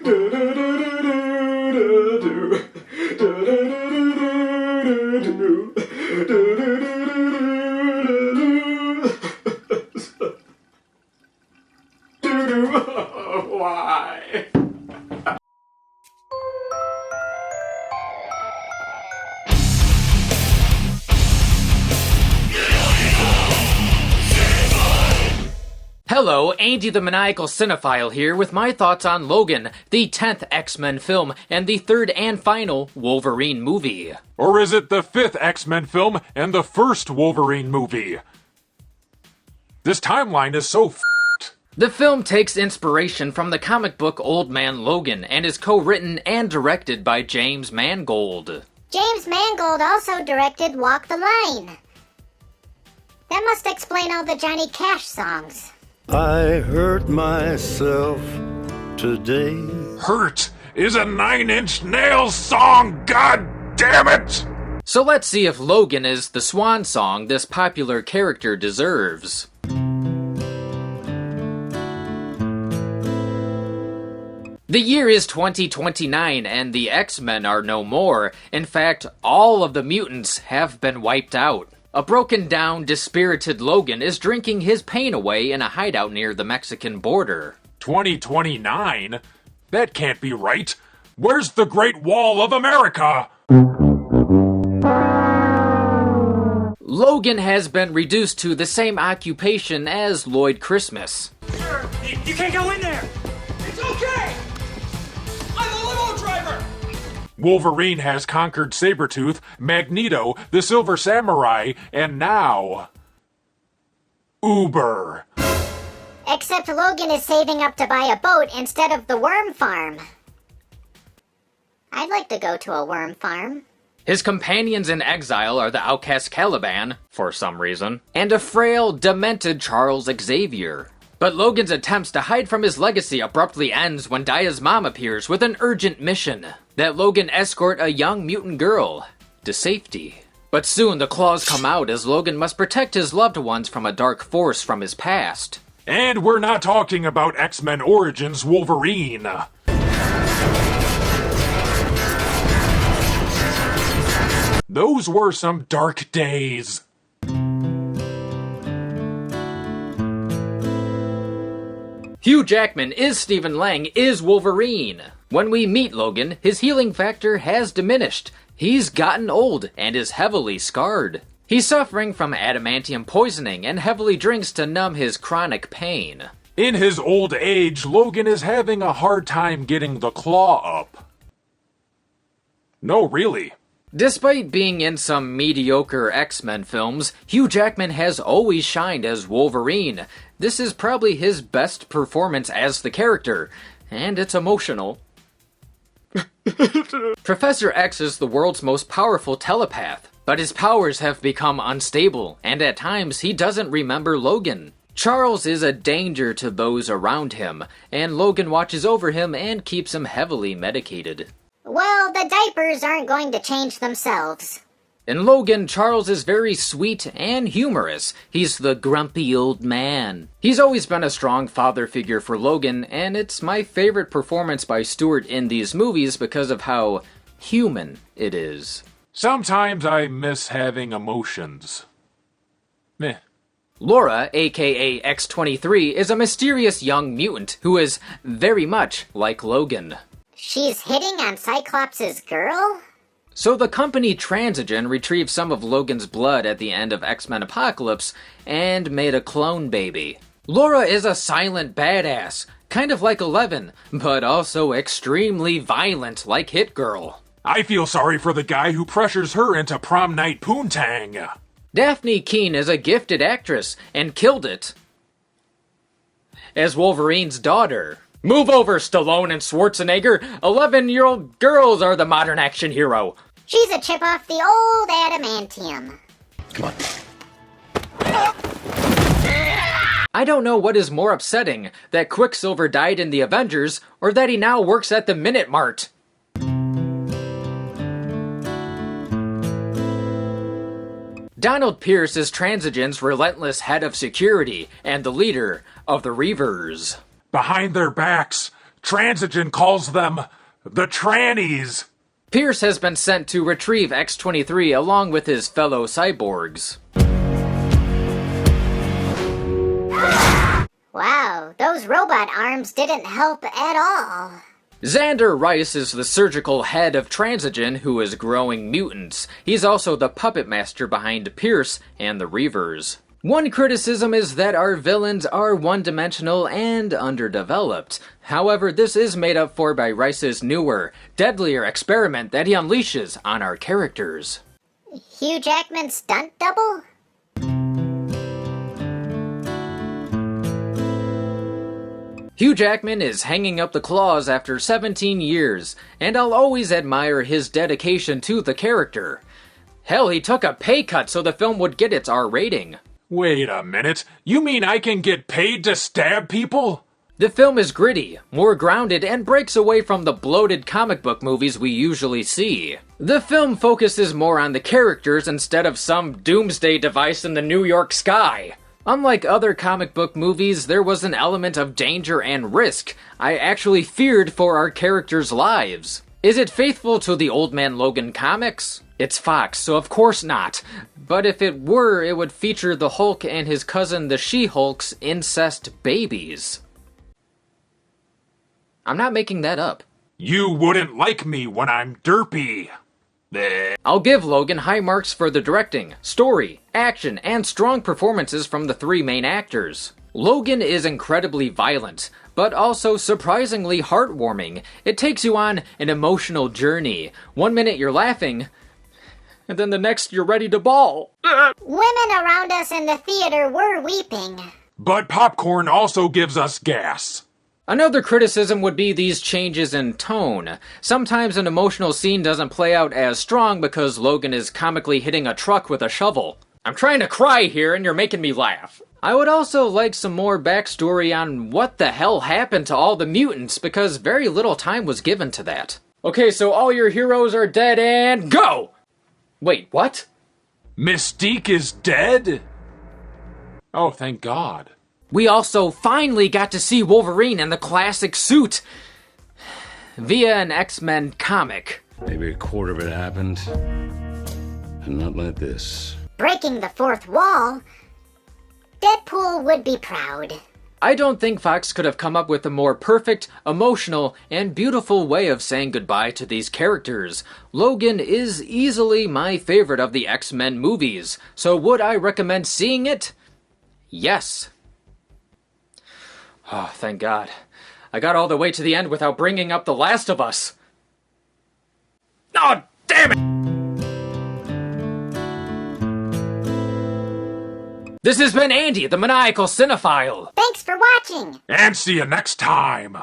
Why? Hello, Andy the Maniacal Cinephile here with my thoughts on Logan, the 10th X-Men film and the third and final Wolverine movie. Or is it the 5th X-Men film and the first Wolverine movie? This timeline is so f***ed. The film takes inspiration from the comic book Old Man Logan and is co-written and directed by James Mangold. James Mangold also directed Walk the Line. That must explain all the Johnny Cash songs. I hurt myself today. Hurt is a 9 Inch Nails song, god damn it! So let's see if Logan is the swan song this popular character deserves. The year is 2029 and the X-Men are no more. In fact, all of the mutants have been wiped out. A broken down, dispirited Logan is drinking his pain away in a hideout near the Mexican border. 2029? That can't be right. Where's the Great Wall of America? Logan has been reduced to the same occupation as Lloyd Christmas. Sir, you can't go in there! It's okay! I'm a limo driver! Wolverine has conquered Sabretooth, Magneto, the Silver Samurai, and now... Uber. Except Logan is saving up to buy a boat instead of the worm farm. I'd like to go to a worm farm. His companions in exile are the outcast Caliban, for some reason, and a frail, demented Charles Xavier. But Logan's attempts to hide from his legacy abruptly ends when Dia's mom appears with an urgent mission, that Logan escort a young mutant girl to safety. But soon the claws come out as Logan must protect his loved ones from a dark force from his past. And we're not talking about X-Men Origins Wolverine. Those were some dark days. Hugh Jackman is Stephen Lang is Wolverine. When we meet Logan, his healing factor has diminished. He's gotten old and is heavily scarred. He's suffering from adamantium poisoning and heavily drinks to numb his chronic pain. In his old age, Logan is having a hard time getting the claw up. No, really. Despite being in some mediocre X-Men films, Hugh Jackman has always shined as Wolverine. This is probably his best performance as the character, and it's emotional. Professor X is the world's most powerful telepath, but his powers have become unstable, and at times he doesn't remember Logan. Charles is a danger to those around him, and Logan watches over him and keeps him heavily medicated. Well, the diapers aren't going to change themselves. In Logan, Charles is very sweet and humorous. He's the grumpy old man. He's always been a strong father figure for Logan, and it's my favorite performance by Stewart in these movies because of how human it is. Sometimes I miss having emotions. Meh. Laura, aka X-23, is a mysterious young mutant who is very much like Logan. She's hitting on Cyclops' girl? So the company Transigen retrieved some of Logan's blood at the end of X-Men Apocalypse and made a clone baby. Laura is a silent badass, kind of like Eleven, but also extremely violent like Hit Girl. I feel sorry for the guy who pressures her into prom night poontang. Daphne Keane is a gifted actress and killed it as Wolverine's daughter. Move over, Stallone and Schwarzenegger. 11-year-old girls are the modern action hero. She's a chip off the old adamantium. Come on. I don't know what is more upsetting, that Quicksilver died in the Avengers, or that he now works at the Minute Mart. Donald Pierce is Transigen's relentless head of security and the leader of the Reavers. Behind their backs, Transigen calls them the trannies. Pierce has been sent to retrieve X-23 along with his fellow cyborgs. Wow, those robot arms didn't help at all. Xander Rice is the surgical head of Transigen, who is growing mutants. He's also the puppet master behind Pierce and the Reavers. One criticism is that our villains are one-dimensional and underdeveloped. However, this is made up for by Rice's newer, deadlier experiment that he unleashes on our characters. Hugh Jackman's stunt double? Hugh Jackman is hanging up the claws after 17 years, and I'll always admire his dedication to the character. Hell, he took a pay cut so the film would get its R rating. Wait a minute, you mean I can get paid to stab people? The film is gritty, more grounded, and breaks away from the bloated comic book movies we usually see. The film focuses more on the characters instead of some doomsday device in the New York sky. Unlike other comic book movies, there was an element of danger and risk. I actually feared for our characters' lives. Is it faithful to the Old Man Logan comics? It's Fox, so of course not. But if it were, it would feature the Hulk and his cousin the She-Hulk's incest babies. I'm not making that up. You wouldn't like me when I'm derpy. I'll give Logan high marks for the directing, story, action, and strong performances from the three main actors. Logan is incredibly violent, but also surprisingly heartwarming. It takes you on an emotional journey. One minute you're laughing, and then the next you're ready to bawl. Women around us in the theater were weeping. But popcorn also gives us gas. Another criticism would be these changes in tone. Sometimes an emotional scene doesn't play out as strong because Logan is comically hitting a truck with a shovel. I'm trying to cry here and you're making me laugh. I would also like some more backstory on what the hell happened to all the mutants because very little time was given to that. Okay, so all your heroes are dead and go! Wait, what? Mystique is dead? Oh, thank God. We also finally got to see Wolverine in the classic suit via an X-Men comic. Maybe a quarter of it happened, and not like this. Breaking the fourth wall? Deadpool would be proud. I don't think Fox could have come up with a more perfect, emotional, and beautiful way of saying goodbye to these characters. Logan is easily my favorite of the X-Men movies, so would I recommend seeing it? Yes. Oh, thank God. I got all the way to the end without bringing up The Last of Us. Oh, damn it! This has been Andy, the Maniacal Cinephile. Thanks for watching. And see you next time.